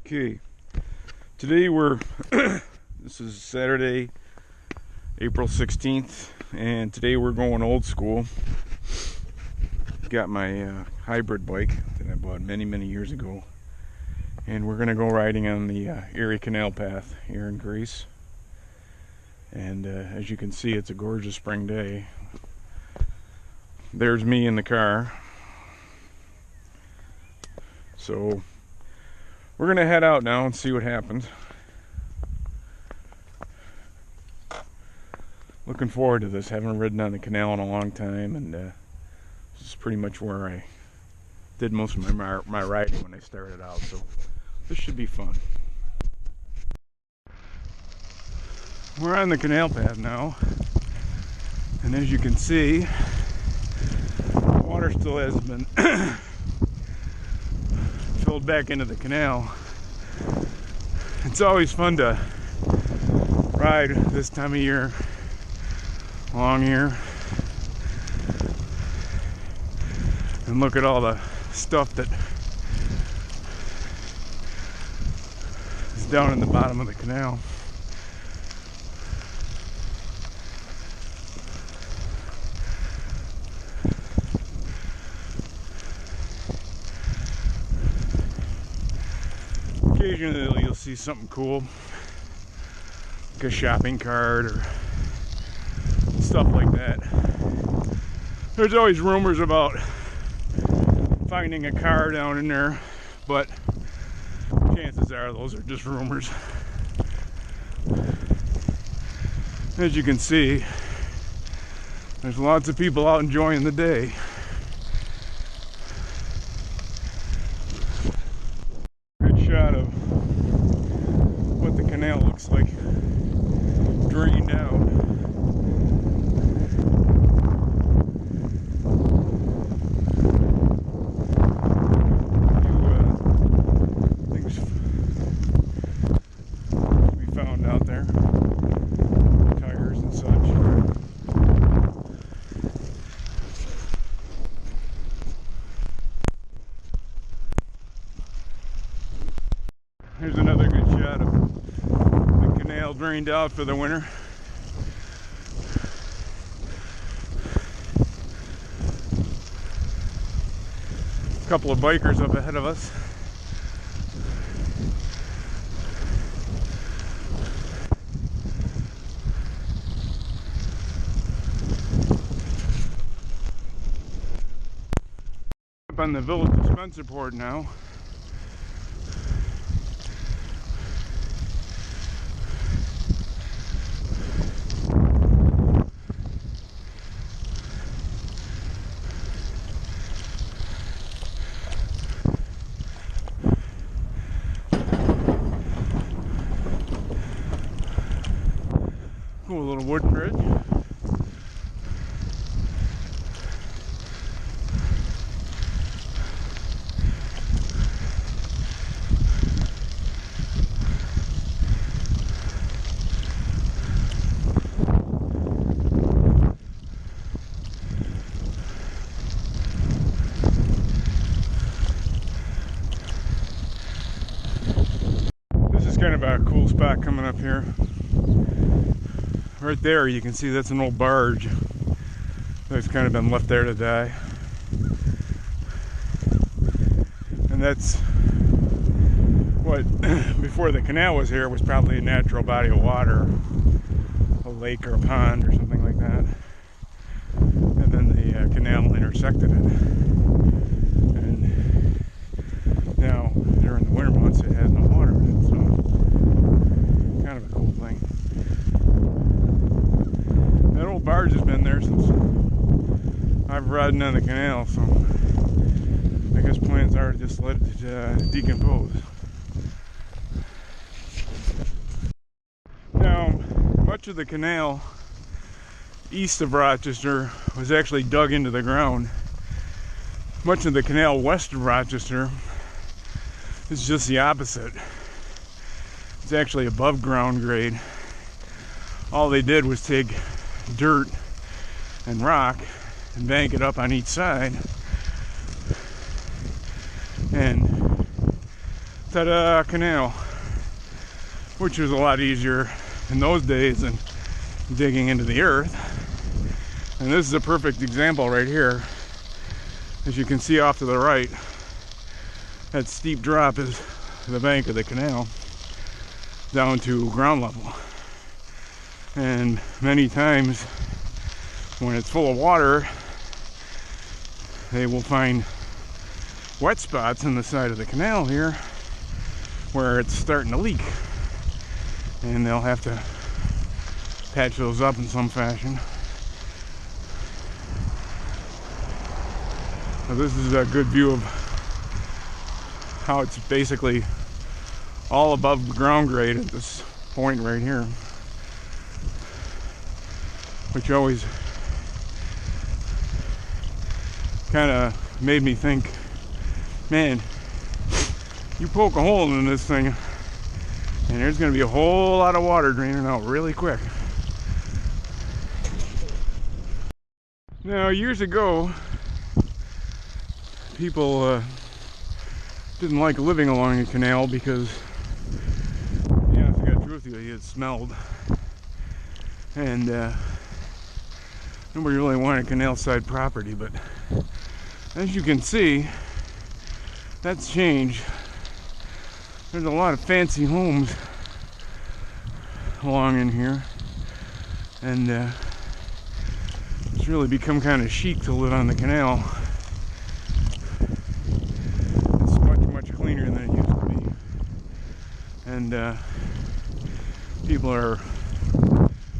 Okay, today this is Saturday, April 16th, and today we're going old school. Got my hybrid bike that I bought many years ago, and we're going to go riding on the Erie Canal path here in Greece. And as you can see, it's a gorgeous spring day. There's me in the car. So we're going to head out now and see what happens. Looking forward to this. Haven't ridden on the canal in a long time, and this is pretty much where I did most of my riding when I started out, so this should be fun. We're on the canal path now, and as you can see, the water still hasn't been filled back into the canal. It's always fun to ride this time of year along here and look at all the stuff that is down in the bottom of the canal. Occasionally you'll see something cool, like a shopping cart or stuff like that. There's always rumors about finding a car down in there, but chances are those are just rumors. As you can see, there's lots of people out enjoying the day. Shot of what the canal looks like drained out. Things we found out there, tires and such. Here's another good shot of the canal drained out for the winter. A couple of bikers up ahead of us. Up on the village dispenser port now. Cool little wooden bridge. This is kind of a cool spot coming up here. Right there you can see that's an old barge that's kind of been left there to die, and that's what before the canal was here was probably a natural body of water, a lake or a pond or something like that, and then the canal intersected it, and now during the winter months it has no water in it, so kind of a cool thing. That old barge has been there since I've ridden on the canal, so I guess plans are to just let it decompose. Now, much of the canal east of Rochester was actually dug into the ground. Much of the canal west of Rochester is just the opposite. It's actually above ground grade. All they did was take dirt and rock and bank it up on each side and Ta-da, canal. Which was a lot easier in those days than digging into the earth. And this is a perfect example right here. As you can see off to the right, that steep drop is the bank of the canal down to ground level. And many times when it's full of water, they will find wet spots in the side of the canal here where it's starting to leak, and they'll have to patch those up in some fashion. Now this is a good view of how it's basically all above ground grade at this point right here, which always kind of made me think, man, you poke a hole in this thing and there's going to be a whole lot of water draining out really quick. Now, years ago, people didn't like living along the canal because, yeah, to get truth with you, it smelled, and nobody really wanted canal side property. But as you can see, that's changed. There's a lot of fancy homes along in here, and it's really become kind of chic to live on the canal. It's much cleaner than it used to be, and people are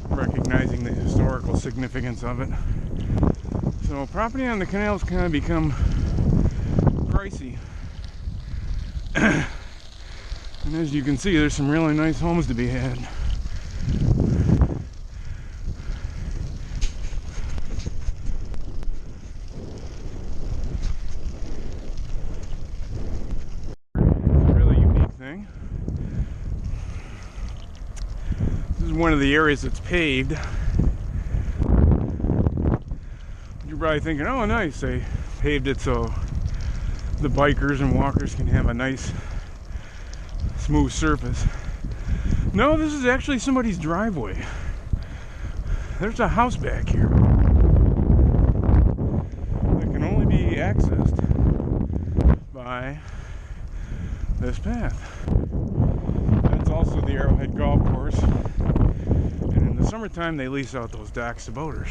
recognizing the historical significance of it. So property on the canal's kind of become pricey. And as you can see, there's some really nice homes to be had. One of the areas that's paved. You're probably thinking, oh nice, they paved it so the bikers and walkers can have a nice smooth surface. No, this is actually somebody's driveway. There's a house back here that can only be accessed by this path. That's also the Arrowhead Golf Course. In the summertime, they lease out those docks to boaters.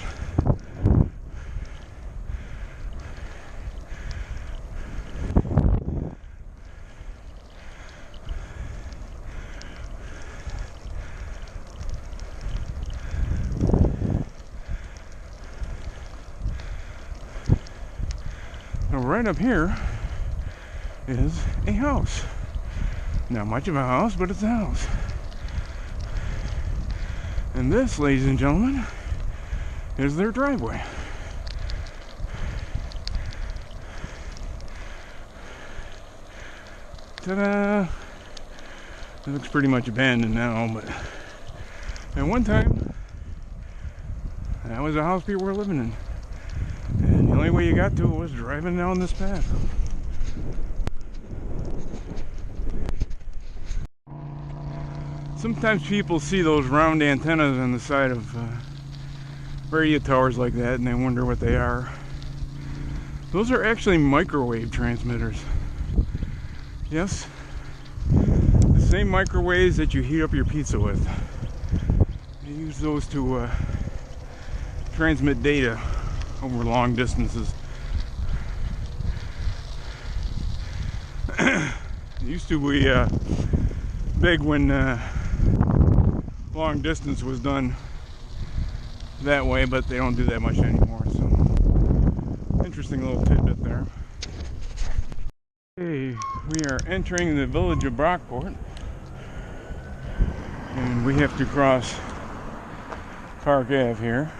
So right up here is a house. Not much of a house, but it's a house. And this, ladies and gentlemen, is their driveway. Ta-da! It looks pretty much abandoned now, but at one time, that was a house people were living in. And the only way you got to it was driving down this path. Sometimes people see those round antennas on the side of radio towers like that and they wonder what they are. Those are actually microwave transmitters. Yes, the same microwaves that you heat up your pizza with. They use those to transmit data over long distances. It used to be big when long distance was done that way, but they don't do that much anymore. So, interesting little tidbit there. Okay, we are entering the village of Brockport, and we have to cross Park Ave here.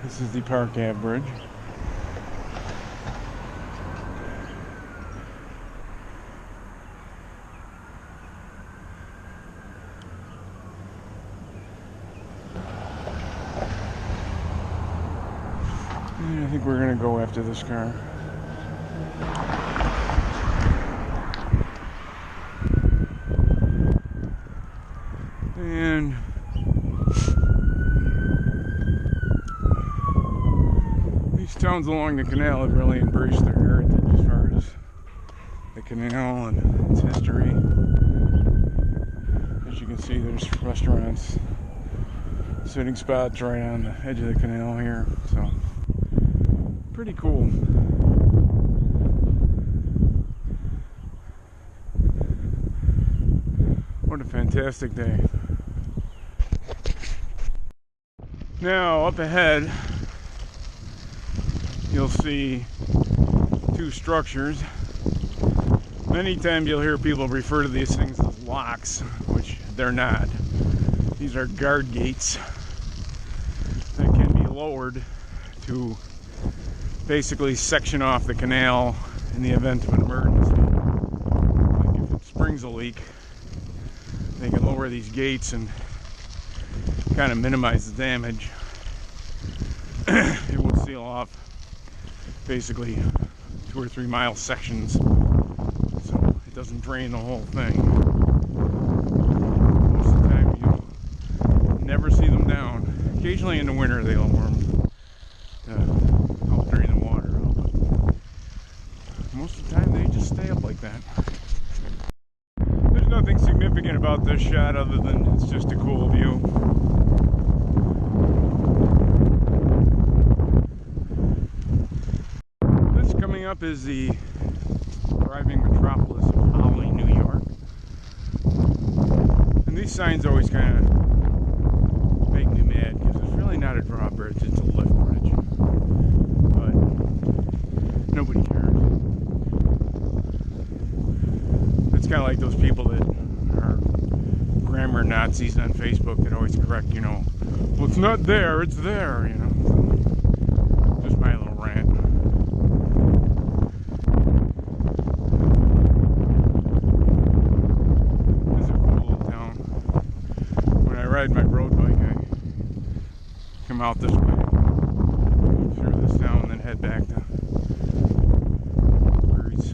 This is the Park Ave Bridge. And I think we're going to go after this car. towns along the canal have really embraced their heritage as far as the canal and its history. As you can see, there's restaurants, sitting spots right on the edge of the canal here, so pretty cool. What a fantastic day. Now up ahead you'll see two structures. Many times you'll hear people refer to these things as locks, which they're not. These are guard gates that can be lowered to basically section off the canal in the event of an emergency. Like if it springs a leak, they can lower these gates and kind of minimize the damage. It will seal off basically 2 or 3 mile sections so it doesn't drain the whole thing. Most of the time you'll never see them down. Occasionally in the winter they lower them to help drain the water out, but most of the time they just stay up like that. There's nothing significant about this shot other than it's just a cool view. This coming up is the thriving metropolis of Holly, New York. And these signs always kind of make me mad because it's really not a drawbridge, it's a lift bridge. But nobody cares. It's kind of like those people that are grammar Nazis on Facebook that always correct, you know, well, it's not there, it's there, you know. Just my little rant. This is a cool little town. When I ride my road bike, I come out this way, through this town, and then head back to Greece.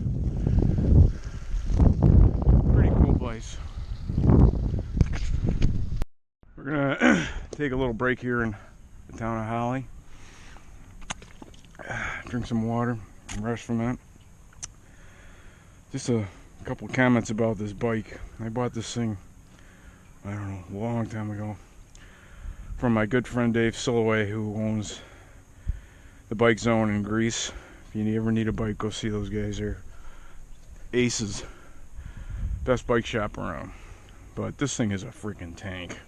Pretty cool place. We're gonna take a little break here in the town of Holly. Drink some water and rest from that. Just a couple of comments about this bike. I bought this thing, I don't know, a long time ago from my good friend Dave Silloway, who owns the Bike Zone in Greece. If you ever need a bike, go see those guys. They're aces. Best bike shop around. But this thing is a freaking tank.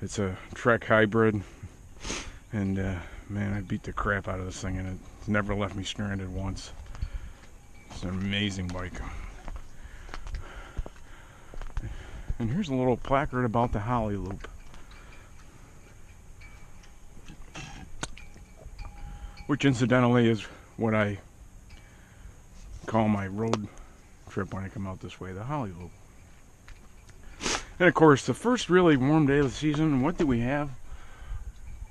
It's a Trek hybrid, and man, I beat the crap out of this thing, and it's never left me stranded once. It's an amazing bike. And here's a little placard about the Holly Loop, which incidentally is what I call my road trip when I come out this way, the Holly Loop. And of course, the first really warm day of the season, what do we have?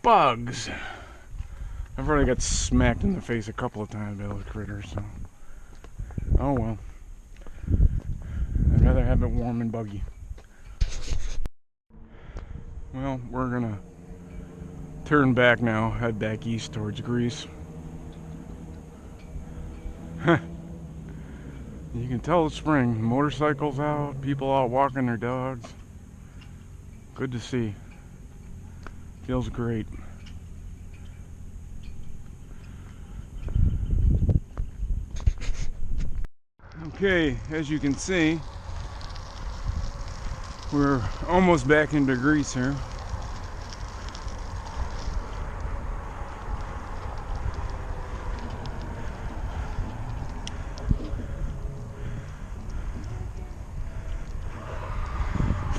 Bugs. I've already got smacked in the face a couple of times by those critters, so oh well. I'd rather have it warm and buggy. Well, we're gonna turn back now, head back east towards Greece. You can tell it's spring. Motorcycles out, people out walking their dogs. Good to see. Feels great. Okay, as you can see, we're almost back into Greece here.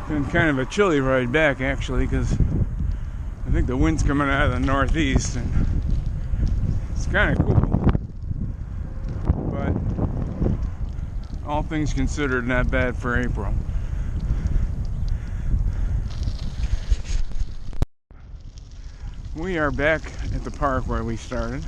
Been kind of a chilly ride back, actually, because I think the wind's coming out of the northeast, and it's kind of cool. But all things considered, not bad for April. We are back at the park where we started.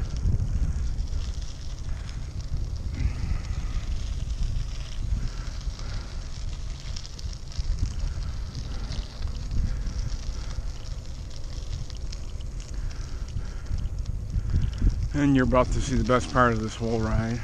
And you're about to see the best part of this whole ride.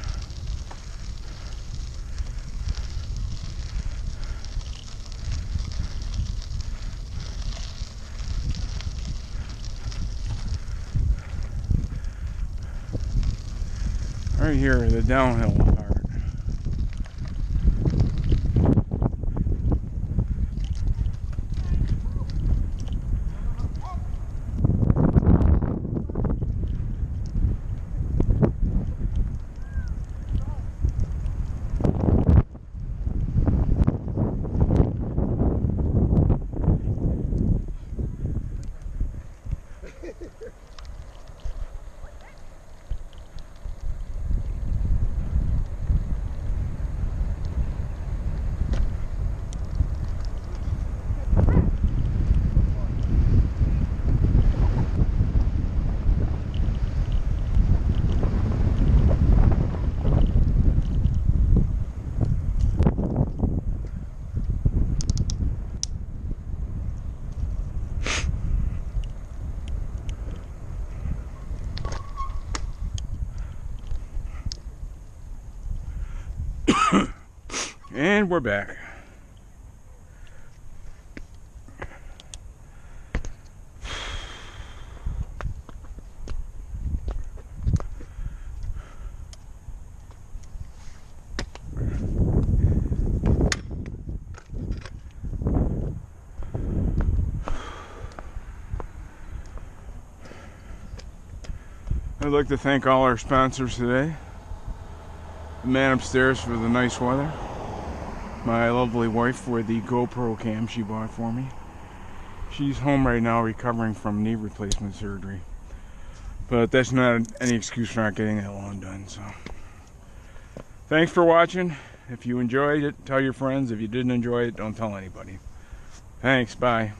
Right here, the downhill part. And we're back. I'd like to thank all our sponsors today. The man upstairs for the nice weather. My lovely wife for the GoPro cam she bought for me. She's home right now recovering from knee replacement surgery. But that's not any excuse for not getting that lawn done. So, thanks for watching. If you enjoyed it, tell your friends. If you didn't enjoy it, don't tell anybody. Thanks, bye.